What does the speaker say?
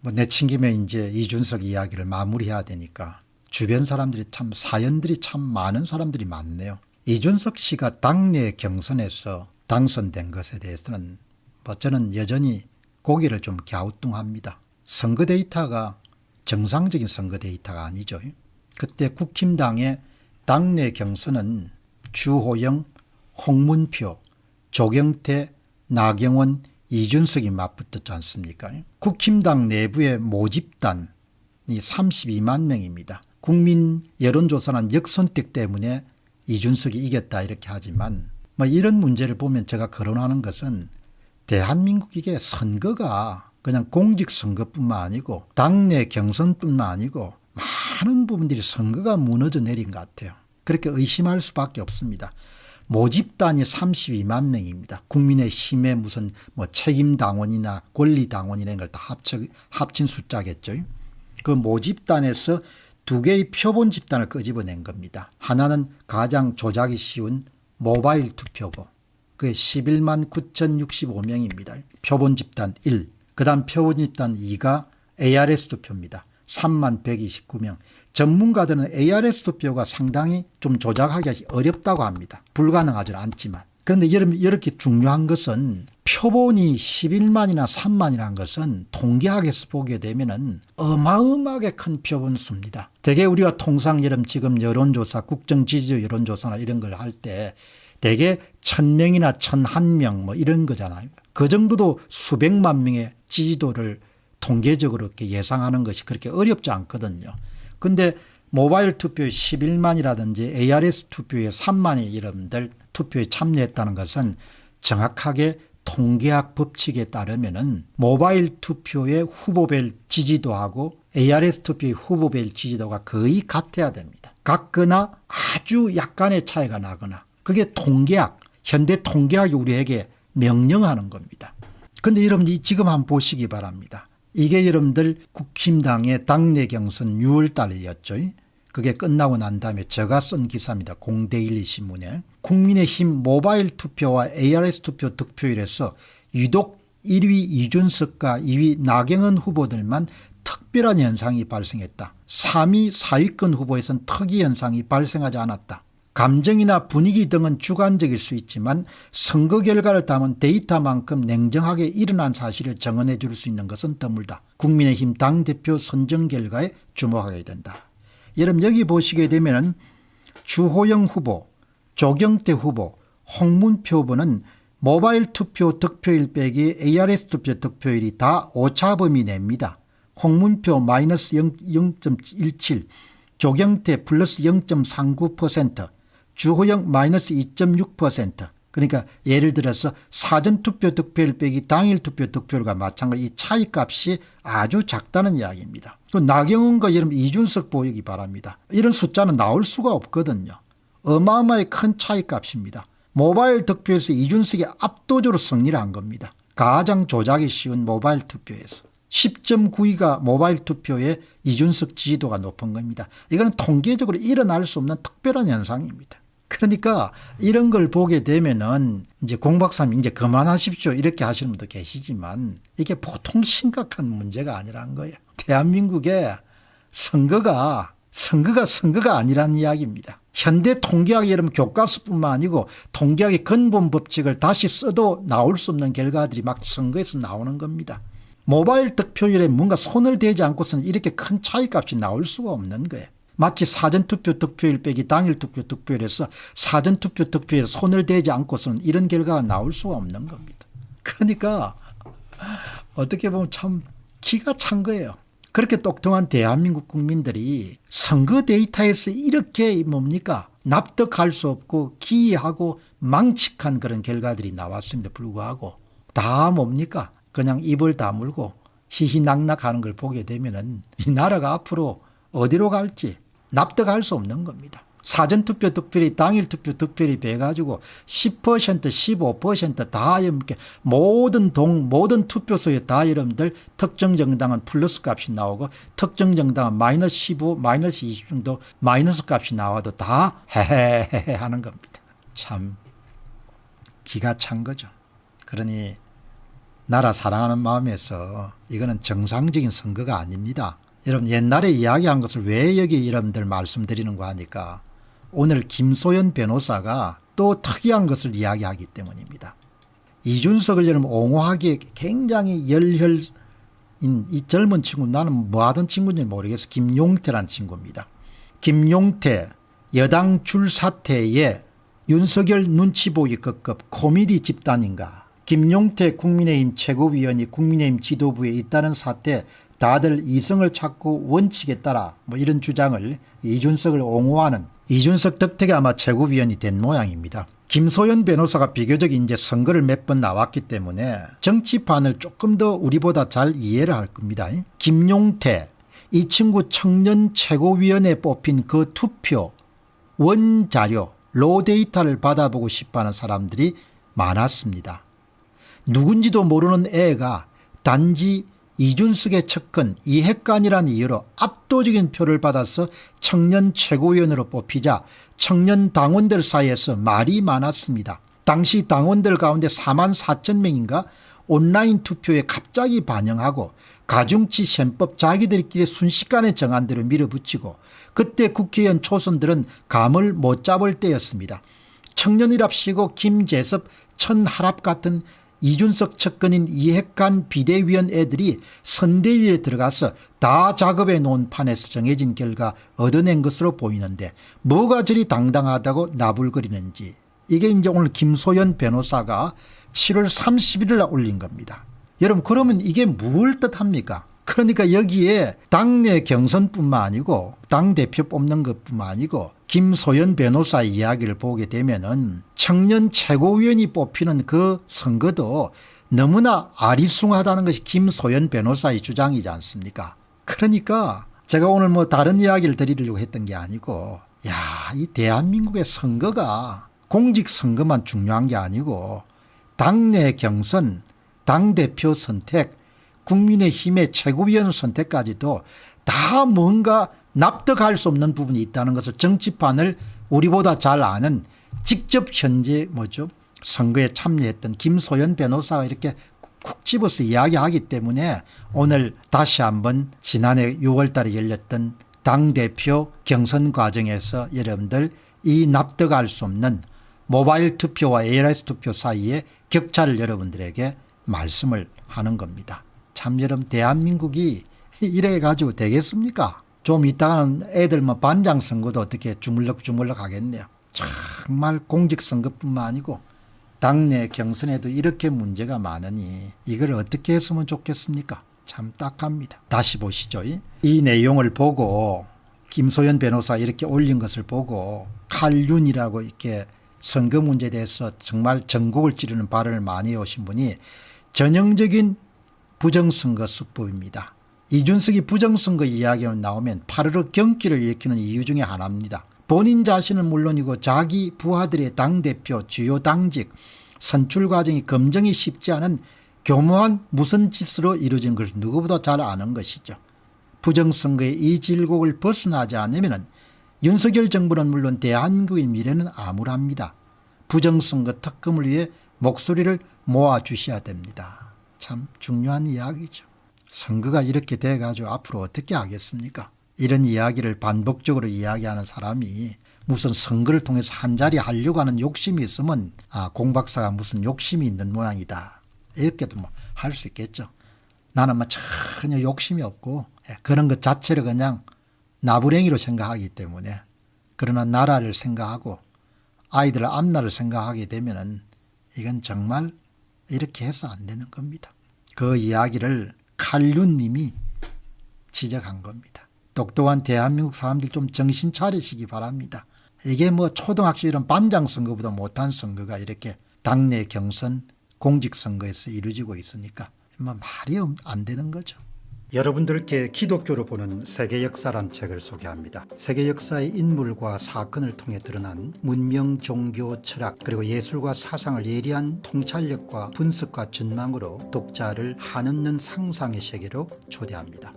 뭐 내친김에 이제 이준석 이야기를 마무리해야 되니까 주변 사람들이 참 사연들이 참 많은 사람들이 많네요. 이준석 씨가 당내 경선에서 당선된 것에 대해서는 뭐 저는 여전히 고개를 좀 갸우뚱합니다. 선거 데이터가 정상적인 선거 데이터가 아니죠. 그때 국힘당의 당내 경선은 주호영, 홍문표, 조경태, 나경원, 이준석이 맞붙었지 않습니까? 국힘당 내부의 모집단이 32만 명입니다. 국민 여론조사는 역선택 때문에 이준석이 이겼다 이렇게 하지만 뭐 이런 문제를 보면 제가 거론하는 것은 대한민국 이게 선거가 그냥 공직선거뿐만 아니고 당내 경선뿐만 아니고 많은 부분들이 선거가 무너져 내린 것 같아요. 그렇게 의심할 수밖에 없습니다. 모집단이 32만 명입니다. 국민의힘의 무슨 뭐 책임당원이나 권리당원이나 이런 걸 다 합친 숫자겠죠. 그 모집단에서 두 개의 표본 집단을 끄집어낸 겁니다. 하나는 가장 조작이 쉬운 모바일 투표고 그게 11만 9,065명입니다. 표본 집단 1. 그 다음 표본 집단 2가 ARS 투표입니다. 3만 129명. 전문가들은 ARS 투표가 상당히 좀 조작하기 어렵다고 합니다. 불가능하지는 않지만. 그런데 이렇게 중요한 것은 표본이 11만이나 3만이라는 것은 통계학에서 보게 되면은 어마어마하게 큰 표본수입니다. 대개 우리가 통상 지금 여론조사, 국정지지율 여론조사나 이런 걸 할 때 대개 1000명이나 1001명 뭐 이런 거잖아요. 그 정도도 수백만 명의 지지도를 통계적으로 이렇게 예상하는 것이 그렇게 어렵지 않거든요. 근데 모바일 투표에 11만이라든지 ARS 투표에 3만의 여러분들 투표에 참여했다는 것은 정확하게 통계학 법칙에 따르면은 모바일 투표의 후보별 지지도하고 ARS 투표의 후보별 지지도가 거의 같아야 됩니다. 같거나 아주 약간의 차이가 나거나 그게 통계학, 현대 통계학이 우리에게 명령하는 겁니다. 그런데 여러분이 지금 한번 보시기 바랍니다. 이게 여러분들 국힘당의 당내 경선 6월 달이었죠. 그게 끝나고 난 다음에 제가 쓴 기사입니다. 공데일리 신문에. 국민의힘 모바일 투표와 ARS 투표 득표율에서 유독 1위 이준석과 2위 나경원 후보들만 특별한 현상이 발생했다. 3위 4위권 후보에선 특이 현상이 발생하지 않았다. 감정이나 분위기 등은 주관적일 수 있지만 선거 결과를 담은 데이터만큼 냉정하게 일어난 사실을 정언해 줄 수 있는 것은 드물다. 국민의힘 당대표 선정 결과에 주목하게 된다. 여러분 여기 보시게 되면 주호영 후보, 조경태 후보, 홍문표 후보는 모바일 투표 득표율 빼기 ARS 투표 득표율이 다 오차범위 내입니다. 홍문표 마이너스 0.17, 조경태 플러스 0.39%, 주호영 마이너스 2.6%. 그러니까 예를 들어서 사전투표 득표율 빼기 당일투표 득표율과 마찬가지 이 차이값이 아주 작다는 이야기입니다. 그 나경원과 여러분 이준석 보기 바랍니다. 이런 숫자는 나올 수가 없거든요. 어마어마하게 큰 차이값입니다. 모바일 득표에서 이준석이 압도적으로 승리를 한 겁니다. 가장 조작이 쉬운 모바일 투표에서 10.92가 모바일 투표에 이준석 지지도가 높은 겁니다. 이거는 통계적으로 일어날 수 없는 특별한 현상입니다. 그러니까 이런 걸 보게 되면은 이제 공박사님 이제 그만하십시오 이렇게 하시는 분도 계시지만 이게 보통 심각한 문제가 아니라는 거예요. 대한민국의 선거가 아니라는 이야기입니다. 현대 통계학이 여러분 교과서뿐만 아니고 통계학의 근본 법칙을 다시 써도 나올 수 없는 결과들이 막 선거에서 나오는 겁니다. 모바일 득표율에 뭔가 손을 대지 않고서는 이렇게 큰 차이값이 나올 수가 없는 거예요. 마치 사전투표 득표율 빼기 당일투표 득표율에서 사전투표 득표율에 손을 대지 않고서는 이런 결과가 나올 수가 없는 겁니다. 그러니까 어떻게 보면 참 기가 찬 거예요. 그렇게 똑똑한 대한민국 국민들이 선거 데이터에서 이렇게 뭡니까 납득할 수 없고 기이하고 망측한 그런 결과들이 나왔음에도 불구하고 다 뭡니까 그냥 입을 다물고 희희낙낙하는 걸 보게 되면은 이 나라가 앞으로 어디로 갈지 납득할 수 없는 겁니다. 사전투표 득표율이 당일투표 득표율이 돼가지고 10% 15%다 이렇게 모든 투표소에 다 여러분들 특정 정당은 플러스 값이 나오고 특정 정당은 마이너스 15 마이너스 20 정도 마이너스 값이 나와도 다 헤헤헤헤 하는 겁니다. 참 기가 찬 거죠. 그러니 나라 사랑하는 마음에서 이거는 정상적인 선거가 아닙니다. 여러분 옛날에 이야기한 것을 왜 여기 여러분들 말씀드리는가 하니까 오늘 김소연 변호사가 또 특이한 것을 이야기하기 때문입니다. 이준석을 여러분 옹호하기에 굉장히 열혈인 이 젊은 친구, 나는 뭐 하던 친구인지 모르겠어. 김용태란 친구입니다. 김용태 여당 줄 사태에 윤석열 눈치 보기 급급 코미디 집단인가. 김용태 국민의힘 최고위원이 국민의힘 지도부에 있다는 사태 다들 이성을 찾고 원칙에 따라 뭐 이런 주장을 이준석을 옹호하는 이준석 덕택에 아마 최고위원이 된 모양입니다. 김소연 변호사가 비교적 이제 선거를 몇 번 나왔기 때문에 정치판을 조금 더 우리보다 잘 이해를 할 겁니다. 김용태 이 친구 청년 최고위원에 뽑힌 그 투표 원자료 로데이터를 받아보고 싶어하는 사람들이 많았습니다. 누군지도 모르는 애가 단지 이준석의 측근 이핵관이라는 이유로 압도적인 표를 받아서 청년 최고위원으로 뽑히자 청년 당원들 사이에서 말이 많았습니다. 당시 당원들 가운데 4만 4천 명인가 온라인 투표에 갑자기 반영하고 가중치 셈법 자기들끼리 순식간에 정한 대로 밀어붙이고 그때 국회의원 초선들은 감을 못 잡을 때였습니다. 청년이랍시고 김재섭 천하랍 같은 이준석 측근인 이핵관 비대위원 애들이 선대위에 들어가서 다 작업해 놓은 판에서 정해진 결과 얻어낸 것으로 보이는데 뭐가 저리 당당하다고 나불거리는지 이게 이제 오늘 김소연 변호사가 7월 31일 날 올린 겁니다. 여러분 그러면 이게 뭘 뜻합니까? 그러니까 여기에 당내 경선뿐만 아니고 당대표 뽑는 것뿐만 아니고 김소연 변호사의 이야기를 보게 되면은 청년 최고위원이 뽑히는 그 선거도 너무나 아리숭하다는 것이 김소연 변호사의 주장이지 않습니까? 그러니까 제가 오늘 뭐 다른 이야기를 드리려고 했던 게 아니고 야, 이 대한민국의 선거가 공직선거만 중요한 게 아니고 당내 경선, 당대표 선택, 국민의힘의 최고위원 선택까지도 다 뭔가 납득할 수 없는 부분이 있다는 것을 정치판을 우리보다 잘 아는 직접 현재 선거에 참여했던 김소연 변호사가 이렇게 쿡 집어서 이야기하기 때문에 오늘 다시 한번 지난해 6월 달에 열렸던 당대표 경선 과정에서 여러분들 이 납득할 수 없는 모바일 투표와 ARS 투표 사이에 격차를 여러분들에게 말씀을 하는 겁니다. 참 여러분 대한민국이 이래 가지고 되겠습니까? 좀 이따가는 애들 뭐 반장 선거도 어떻게 주물럭주물럭 하겠네요. 정말 공직선거뿐만 아니고 당내 경선에도 이렇게 문제가 많으니 이걸 어떻게 했으면 좋겠습니까? 참 딱합니다. 다시 보시죠. 이 내용을 보고 김소연 변호사 이렇게 올린 것을 보고 칼륜이라고 이렇게 선거 문제에 대해서 정말 전곡을 찌르는 발언을 많이 오신 분이 전형적인 부정선거 수법입니다. 이준석이 부정선거 이야기가 나오면 파르르 경기를 일으키는 이유 중에 하나입니다. 본인 자신은 물론이고 자기 부하들의 당대표 주요 당직 선출 과정이 검증이 쉽지 않은 교묘한 무슨 짓으로 이루어진 것을 누구보다 잘 아는 것이죠. 부정선거의 이 질곡을 벗어나지 않으면 윤석열 정부는 물론 대한민국의 미래는 암울합니다. 부정선거 특검을 위해 목소리를 모아주셔야 됩니다. 참 중요한 이야기죠. 선거가 이렇게 돼가지고 앞으로 어떻게 하겠습니까? 이런 이야기를 반복적으로 이야기하는 사람이 무슨 선거를 통해서 한자리 하려고 하는 욕심이 있으면 공 박사가 무슨 욕심이 있는 모양이다. 이렇게도 뭐 할 수 있겠죠. 나는 뭐 전혀 욕심이 없고 그런 것 자체를 그냥 나부랭이로 생각하기 때문에 그러나 나라를 생각하고 아이들 앞날을 생각하게 되면은 이건 정말 이렇게 해서 안 되는 겁니다. 그 이야기를 칼륜님이 지적한 겁니다. 똑똑한 대한민국 사람들 좀 정신 차리시기 바랍니다. 이게 뭐 초등학생이런 반장 선거보다 못한 선거가 이렇게 당내 경선 공직선거에서 이루어지고 있으니까 뭐 말이 안 되는 거죠. 여러분들께 기독교로 보는 세계 역사란 책을 소개합니다. 세계 역사의 인물과 사건을 통해 드러난 문명, 종교, 철학 그리고 예술과 사상을 예리한 통찰력과 분석과 전망으로 독자를 한없는 상상의 세계로 초대합니다.